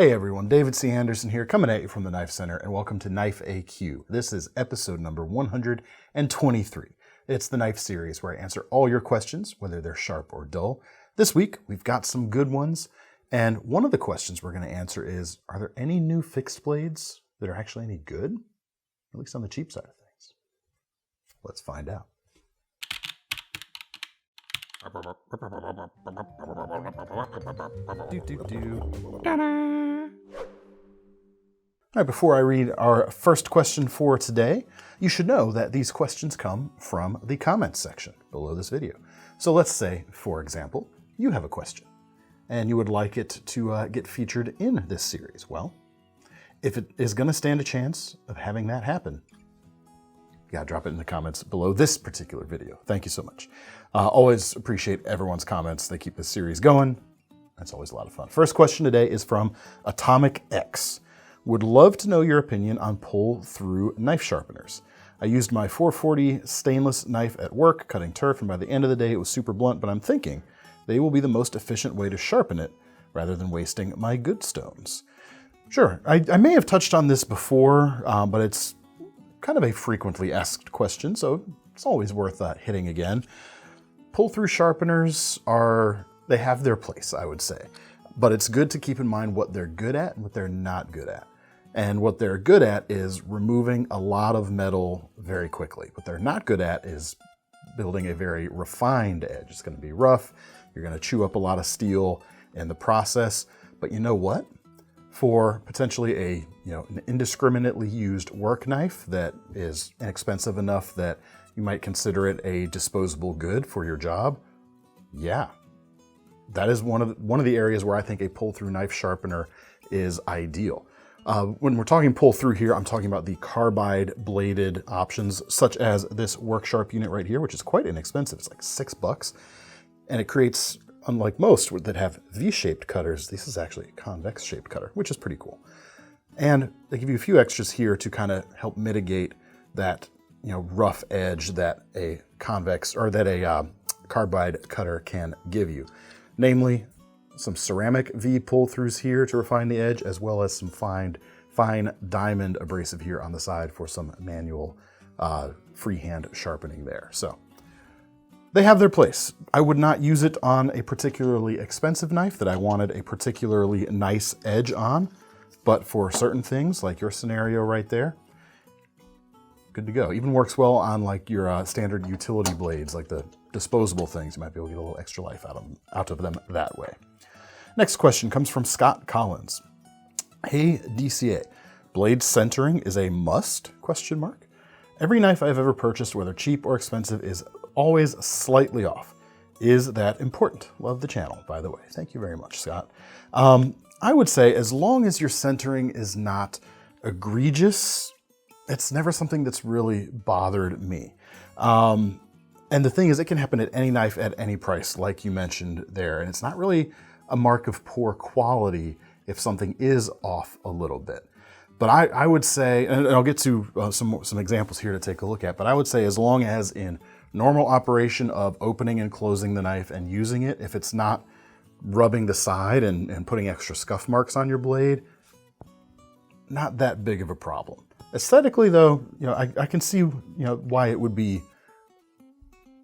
Hey everyone, David C. Anderson here, coming at you from the Knife Center, and welcome to Knife AQ. This is episode number 123. It's the knife series where I answer all your questions, whether they're sharp or dull. This week, we've got some good ones, and one of the questions we're going to answer is, are there any new fixed blades that are actually any good? At least on the cheap side of things. Let's find out. All right, before I read our first question for today, you should know that these questions come from the comments section below this video. So let's say, for example, you have a question and you would like it to get featured in this series. Well, if it is going to stand a chance of having that happen, you gotta drop it in the comments below this particular video. Thank you so much. Always appreciate everyone's comments. They keep this series going. That's always a lot of fun. First question today is from Atomic X. Would love to know your opinion on pull-through knife sharpeners. I used my 440 stainless knife at work, cutting turf, and by the end of the day it was super blunt, but I'm thinking they will be the most efficient way to sharpen it rather than wasting my good stones. Sure, I may have touched on this before, but it's kind of a frequently asked question, so it's always worth hitting again. Pull-through sharpeners they have their place, I would say, but it's good to keep in mind what they're good at and what they're not good at. And what they're good at is removing a lot of metal very quickly. What they're not good at is building a very refined edge. It's going to be rough. You're going to chew up a lot of steel in the process. But you know what? For potentially an indiscriminately used work knife that is inexpensive enough that you might consider it a disposable good for your job, yeah, that is one of the areas where I think a pull-through knife sharpener is ideal. When we're talking pull-through here, I'm talking about the carbide bladed options, such as this Work Sharp unit right here, which is quite inexpensive. It's like $6, and it creates, unlike most that have V-shaped cutters, this is actually a convex-shaped cutter, which is pretty cool. And they give you a few extras here to kind of help mitigate that rough edge that a carbide cutter can give you. Namely, some ceramic V pull-throughs here to refine the edge, as well as some fine diamond abrasive here on the side for some manual freehand sharpening there. So they have their place. I would not use it on a particularly expensive knife that I wanted a particularly nice edge on, but for certain things, like your scenario right there, good to go. Even works well on like your standard utility blades, like the disposable things. You might be able to get a little extra life out of them that way. Next question comes from Scott Collins. Hey DCA, blade centering is a must? ? Every knife I've ever purchased, whether cheap or expensive, is always slightly off. Is that important? Love the channel, by the way. Thank you very much, Scott. I would say as long as your centering is not egregious, it's never something that's really bothered me. And the thing is, it can happen at any knife at any price, like you mentioned there. And it's not really a mark of poor quality if something is off a little bit. But I would say, and I'll get to some examples here to take a look at, but I would say as long as in normal operation of opening and closing the knife and using it, if it's not rubbing the side and putting extra scuff marks on your blade, not that big of a problem. Aesthetically though, I can see why it would be,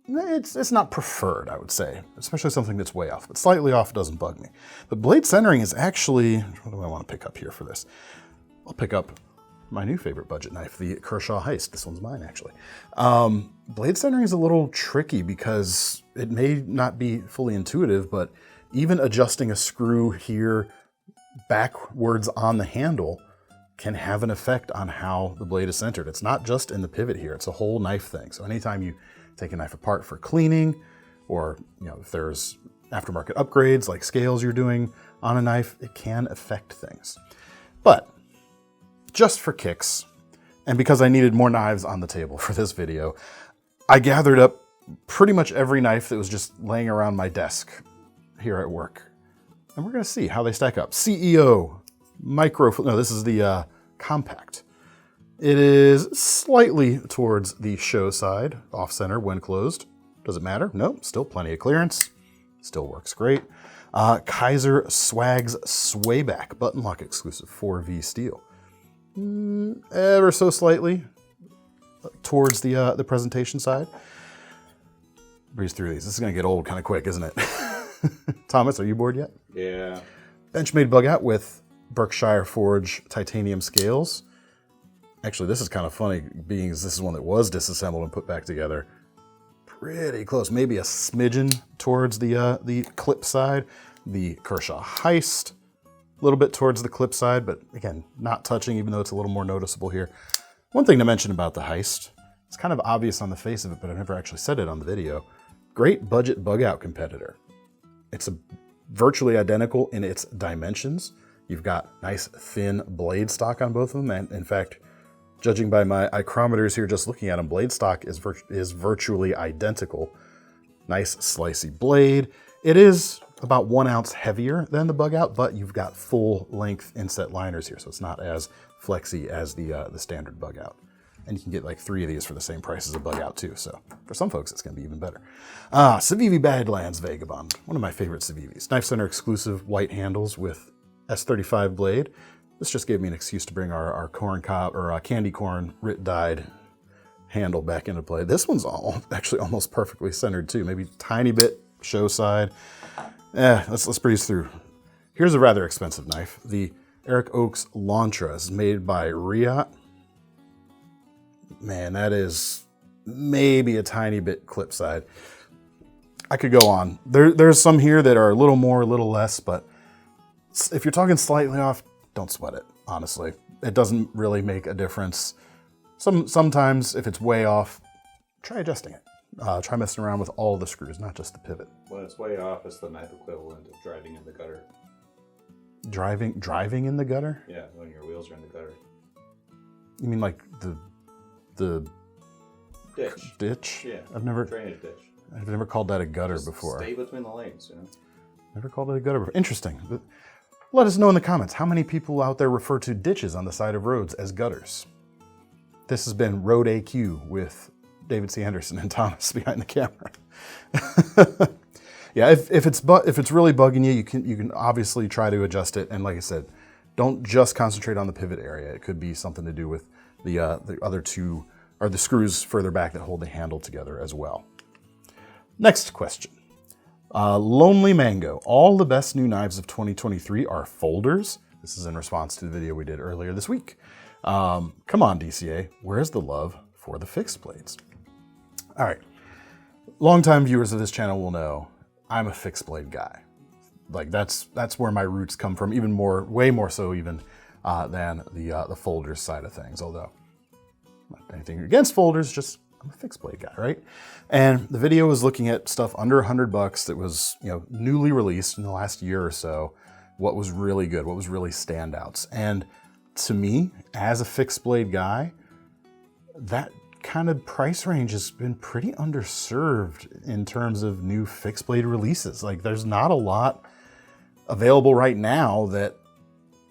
it's not preferred, I would say, especially something that's way off, but slightly off doesn't bug me. But blade centering is actually, what do I want to pick up here for this? I'll pick up my new favorite budget knife, the Kershaw Heist. This one's mine, actually. Blade centering is a little tricky because it may not be fully intuitive, but even adjusting a screw here backwards on the handle can have an effect on how the blade is centered. It's not just in the pivot here, it's a whole knife thing. So anytime you take a knife apart for cleaning, or if there's aftermarket upgrades like scales you're doing on a knife, it can affect things. But just for kicks, and because I needed more knives on the table for this video, I gathered up pretty much every knife that was just laying around my desk here at work. And we're gonna see how they stack up. CEO, this is the compact. It is slightly towards the show side, off center when closed. Does it matter? Nope, still plenty of clearance. Still works great. Kaiser Swags Swayback, button lock exclusive, 4V steel. Ever so slightly towards the presentation side. Breeze through these. This is gonna get old kind of quick, isn't it? Thomas, are you bored yet? Yeah. Benchmade bug out with Berkshire Forge titanium scales. Actually, this is kind of funny, being as this is one that was disassembled and put back together. Pretty close, maybe a smidgen towards the clip side. The Kershaw Heist, a little bit towards the clip side, but again, not touching, even though it's a little more noticeable here. One thing to mention about the Heist, it's kind of obvious on the face of it, but I've never actually said it on the video. Great budget bug out competitor. It's virtually identical in its dimensions. You've got nice thin blade stock on both of them, and in fact, judging by my micrometers here, just looking at them, blade stock is virtually identical. Nice slicey blade. It is about 1 ounce heavier than the bug out, but you've got full length inset liners here, so it's not as flexy as the standard bug out. And you can get like 3 of these for the same price as a bug out too, so for some folks it's gonna be even better. Civivi Badlands Vagabond, one of my favorite Civivis. KnifeCenter exclusive white handles with S35 blade. This just gave me an excuse to bring our corn cob or candy corn dyed handle back into play. This one's actually almost perfectly centered too, maybe a tiny bit show side. Let's breeze through. Here's a rather expensive knife. The Eric Oaks Lantra is made by Riot. Man, that is maybe a tiny bit clip side. I could go on. There's some here that are a little more, a little less, but if you're talking slightly off, don't sweat it, honestly. It doesn't really make a difference. Sometimes, if it's way off, try adjusting it. Try messing around with all the screws, not just the pivot. When it's way off, it's the knife equivalent of driving in the gutter. Driving in the gutter? Yeah, when your wheels are in the gutter. You mean like the ditch? Yeah. Drainage ditch. I've never called that a gutter before. Stay between the lanes, you know? Never called it a gutter before. Interesting. Let us know in the comments how many people out there refer to ditches on the side of roads as gutters. This has been Road AQ with David C. Anderson and Thomas behind the camera. Yeah, if it's really bugging you, you can obviously try to adjust it. And like I said, don't just concentrate on the pivot area. It could be something to do with the other two, or the screws further back that hold the handle together as well. Next question. Lonely Mango. All the best new knives of 2023 are folders. This is in response to the video we did earlier this week. Come on, DCA. Where's the love for the fixed blades? All right. Longtime viewers of this channel will know I'm a fixed blade guy. Like that's where my roots come from, even more, way more so even than the folders side of things. Although not anything against folders, just I'm a fixed blade guy, right? And the video was looking at stuff under $100 that was, newly released in the last year or so. What was really good, what was really standouts. And to me, as a fixed blade guy, that kind of price range has been pretty underserved in terms of new fixed blade releases. Like there's not a lot available right now that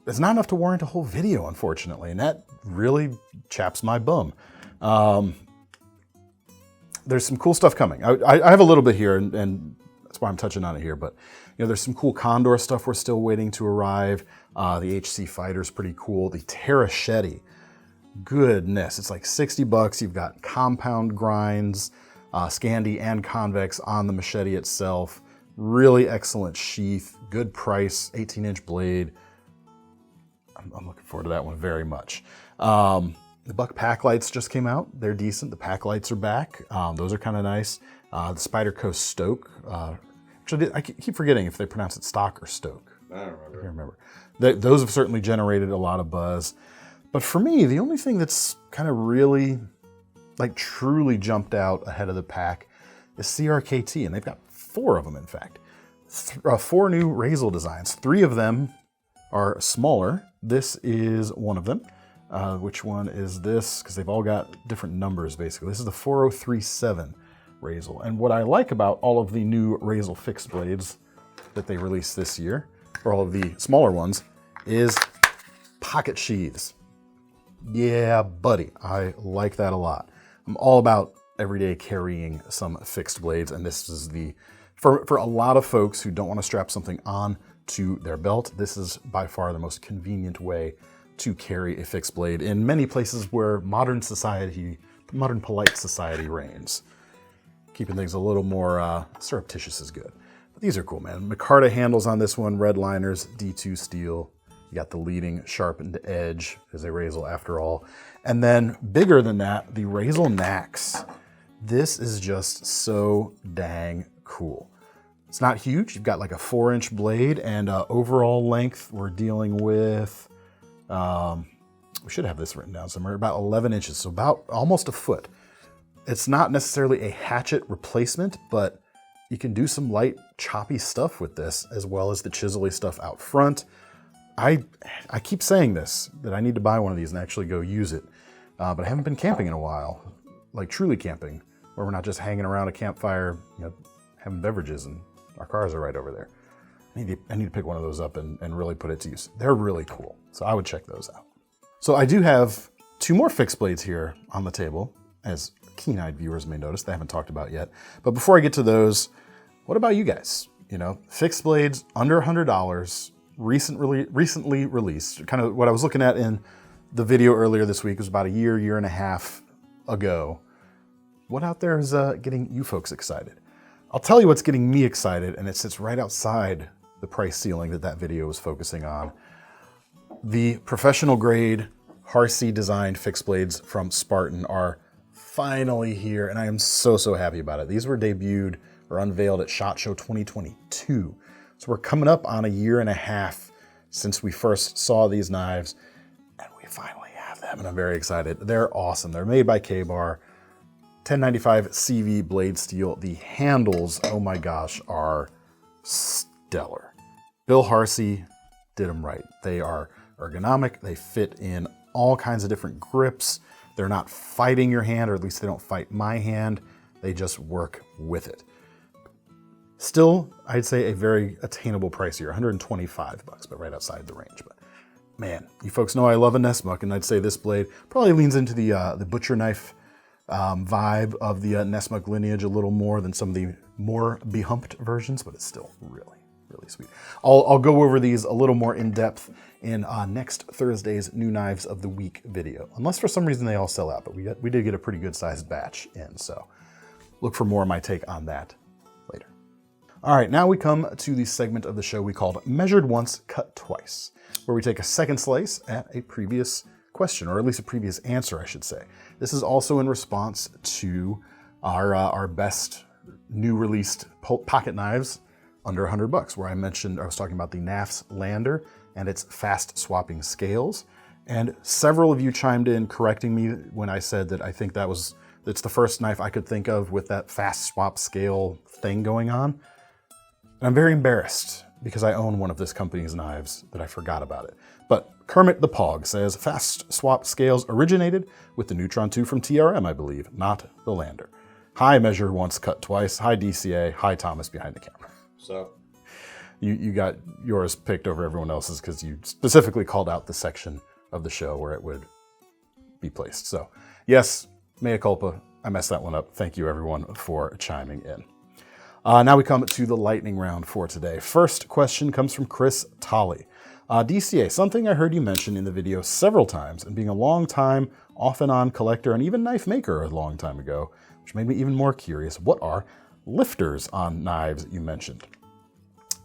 it's not enough to warrant a whole video, unfortunately. And that really chaps my bum. There's some cool stuff coming. I have a little bit here, and that's why I'm touching on it here. But there's some cool Condor stuff we're still waiting to arrive. The HC Fighter's pretty cool. The Terrachetti, goodness, it's like $60. You've got compound grinds, Scandi and convex on the machete itself. Really excellent sheath, good price, 18-inch blade. I'm looking forward to that one very much. The Buck pack lights just came out. They're decent. The pack lights are back. Those are kind of nice. The Spider Coast Stoke. Actually, I keep forgetting if they pronounce it Stock or Stoke. I don't remember. I can't remember. Those have certainly generated a lot of buzz. But for me, the only thing that's kind of really, truly jumped out ahead of the pack is CRKT, and they've got 4 of them, in fact. 4 new Razel designs. 3 of them are smaller. This is one of them. Which one is this? Because they've all got different numbers, basically. This is the 4037 Razel. And what I like about all of the new Razel fixed blades that they released this year, or all of the smaller ones, is pocket sheaths. Yeah, buddy, I like that a lot. I'm all about everyday carrying some fixed blades, and this is the For a lot of folks who don't want to strap something on to their belt, this is by far the most convenient way to carry a fixed blade in many places where modern polite society reigns. Keeping things a little more surreptitious is good. But these are cool, man. Micarta handles on this one, red liners, D2 steel. You got the leading sharpened edge, as a Razel after all. And then bigger than that, the Razel Nax. This is just so dang cool. It's not huge. You've got like a 4-inch blade, and overall length, we're dealing with, we should have this written down somewhere, about 11 inches, so about almost a foot. It's not necessarily a hatchet replacement, but you can do some light, choppy stuff with this, as well as the chisel-y stuff out front. I keep saying this, that I need to buy one of these and actually go use it, but I haven't been camping in a while, like truly camping, where we're not just hanging around a campfire, having beverages and our cars are right over there. I need to pick one of those up and really put it to use. They're really cool, so I would check those out. So I do have 2 more fixed blades here on the table, as keen-eyed viewers may notice, they haven't talked about yet. But before I get to those, what about you guys? Fixed blades under $100, recently released. Kind of what I was looking at in the video earlier this week was about a year and a half ago. What out there is getting you folks excited? I'll tell you what's getting me excited, and it sits right outside the price ceiling that video was focusing on. The professional grade Harsey designed fixed blades from Spartan are finally here, and I am so happy about it. These were debuted or unveiled at SHOT Show 2022. So we're coming up on a year and a half since we first saw these knives, and we finally have them, and I'm very excited. They're awesome. They're made by K-Bar, 1095 CV blade steel. The handles, oh my gosh, are stellar. Bill Harsey did them right. They are ergonomic. They fit in all kinds of different grips. They're not fighting your hand, or at least they don't fight my hand. They just work with it. Still, I'd say a very attainable price here, $125, but right outside the range. But man, you folks know I love a Nessmuck, and I'd say this blade probably leans into the butcher knife vibe of the Nessmuck lineage a little more than some of the more behumped versions, but it's still really sweet. I'll go over these a little more in depth in next Thursday's New Knives of the Week video, unless for some reason they all sell out, but we did get a pretty good sized batch in, so look for more of my take on that later. All right, now we come to the segment of the show we called Measured Once, Cut Twice, where we take a second slice at a previous question, or at least a previous answer, I should say. This is also in response to our best new released pocket knives under $100, where I was talking about the NAF's Lander and its fast swapping scales. And several of you chimed in correcting me when I said that I think it's the first knife I could think of with that fast swap scale thing going on. And I'm very embarrassed because I own one of this company's knives that I forgot about it. But Kermit the Pog says fast swap scales originated with the Neutron 2 from TRM, I believe, not the Lander. Hi, Measure Once, Cut Twice. Hi, DCA. Hi, Thomas behind the camera. So you got yours picked over everyone else's because you specifically called out the section of the show where it would be placed. So yes, mea culpa. I messed that one up. Thank you everyone for chiming in. Now we come to the lightning round for today. First question comes from Chris Tolley. DCA, something I heard you mention in the video several times, and being a long time off and on collector and even knife maker a long time ago, which made me even more curious. What are lifters on knives you mentioned?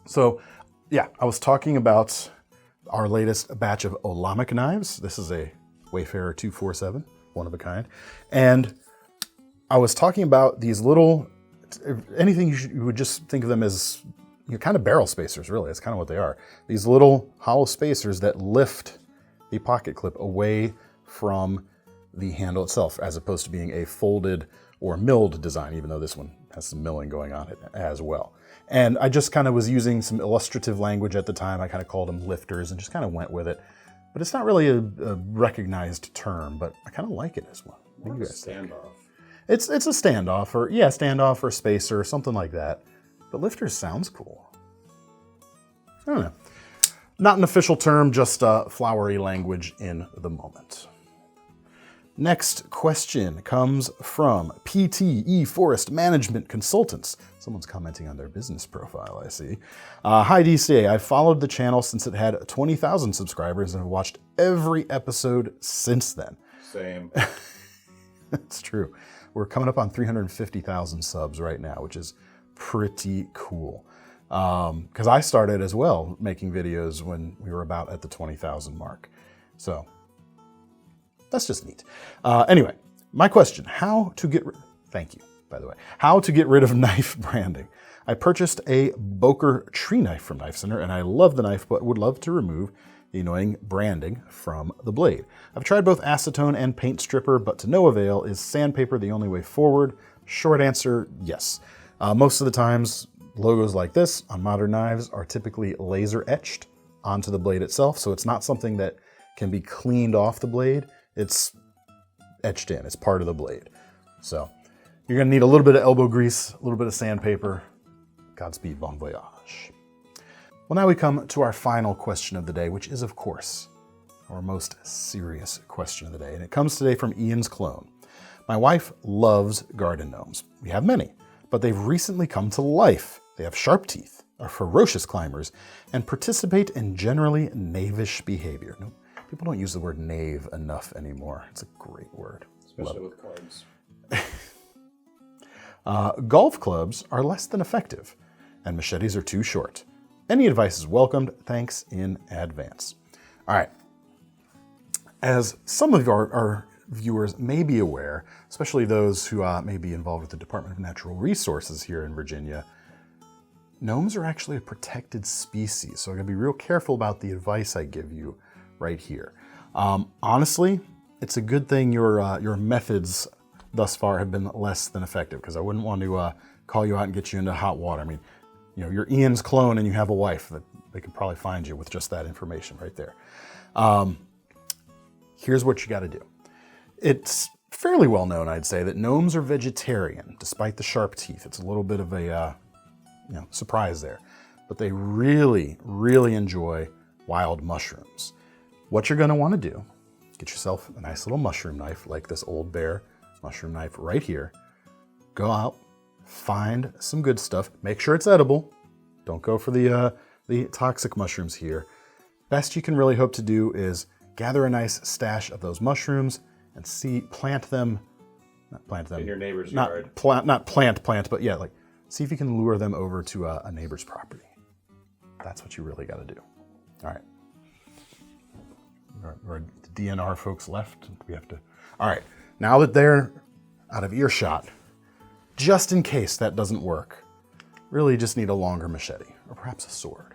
So yeah, I was talking about our latest batch of Olamic knives. This is a Wayfarer 247, one of a kind. And I was talking about these little, anything you would just think of them as kind of barrel spacers, really. That's kind of what they are. These little hollow spacers that lift the pocket clip away from the handle itself, as opposed to being a folded or milled design, even though this one has some milling going on it as well. And I just kind of was using some illustrative language at the time. I kind of called them lifters and just kind of went with it. But it's not really a recognized term, but I kind of like it as well. What do you guys think? Standoff. It's a standoff, or standoff or spacer or something like that. But lifters sounds cool. I don't know. Not an official term, just flowery language in the moment. Next question comes from PTE Forest Management Consultants. Someone's commenting on their business profile, I see. Hi DCA, I've followed the channel since it had 20,000 subscribers and have watched every episode since then. Same. That's true. We're coming up on 350,000 subs right now, which is pretty cool. Because I started as well making videos when we were about at the 20,000 mark. So that's just neat. Anyway, my question, thank you, by the way. How to get rid of knife branding. I purchased a Boker tree knife from KnifeCenter and I love the knife, but would love to remove the annoying branding from the blade. I've tried both acetone and paint stripper, but to no avail. Is sandpaper the only way forward? Short answer, yes. Most of the times, logos like this on modern knives are typically laser etched onto the blade itself, so it's not something that can be cleaned off the blade. It's etched in, it's part of the blade. So you're gonna need a little bit of elbow grease, a little bit of sandpaper. Godspeed, bon voyage. Well, now we come to our final question of the day, which is, of course, our most serious question of the day. And it comes today from Ian's Clone. My wife loves garden gnomes. We have many, but they've recently come to life. They have sharp teeth, are ferocious climbers, and participate in generally knavish behavior. No, people don't use the word knave enough anymore. It's a great word. Especially with cards. Golf clubs are less than effective, and machetes are too short. Any advice is welcomed. Thanks in advance. All right. As some of our viewers may be aware, especially those who may be involved with the Department of Natural Resources here in Virginia, gnomes are actually a protected species. So I'm gonna be real careful about the advice I give you right here. Honestly, it's a good thing your methods thus far have been less than effective, because I wouldn't want to call you out and get you into hot water. I mean, you know, you're Ian's clone and you have a wife, that they could probably find you with just that information right there. Here's what you got to do. It's fairly well known, I'd say, that gnomes are vegetarian, despite the sharp teeth. It's a little bit of a surprise there, but they really, really enjoy wild mushrooms. What you're going to want to do, get yourself a nice little mushroom knife like this Old Bear mushroom knife right here. Go out, find some good stuff. Make sure it's edible. Don't go for the toxic mushrooms here. Best you can really hope to do is gather a nice stash of those mushrooms and plant them in your neighbor's yard. Not plant, but yeah, like see if you can lure them over to a neighbor's property. That's what you really got to do. All right. Our DNR folks left. We have to. All right. Now that they're out of earshot, just in case that doesn't work, really just need a longer machete or perhaps a sword,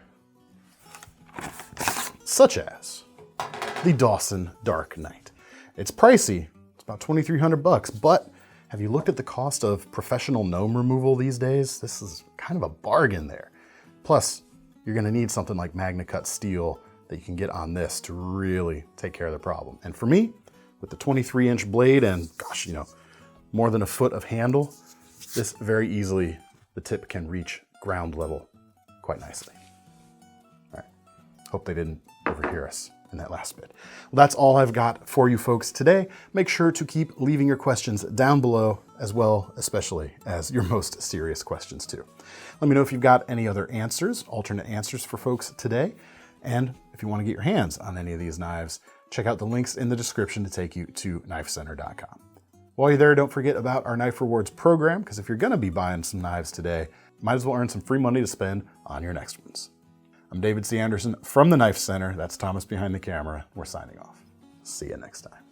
such as the Dawson Dark Knight. It's pricey. It's about $2,300, but have you looked at the cost of professional gnome removal these days? This is kind of a bargain there. Plus, you're gonna need something like Magna Cut steel that you can get on this to really take care of the problem. And for me, with the 23-inch blade and gosh, more than a foot of handle, this very easily, the tip can reach ground level quite nicely. All right, hope they didn't overhear us in that last bit. Well, that's all I've got for you folks today. Make sure to keep leaving your questions down below as well, especially as your most serious questions too. Let me know if you've got any other answers, alternate answers for folks today. And if you want to get your hands on any of these knives, check out the links in the description to take you to KnifeCenter.com. While you're there, don't forget about our Knife Rewards program, because if you're going to be buying some knives today, might as well earn some free money to spend on your next ones. I'm David C. Anderson from the Knife Center. That's Thomas behind the camera. We're signing off. See you next time.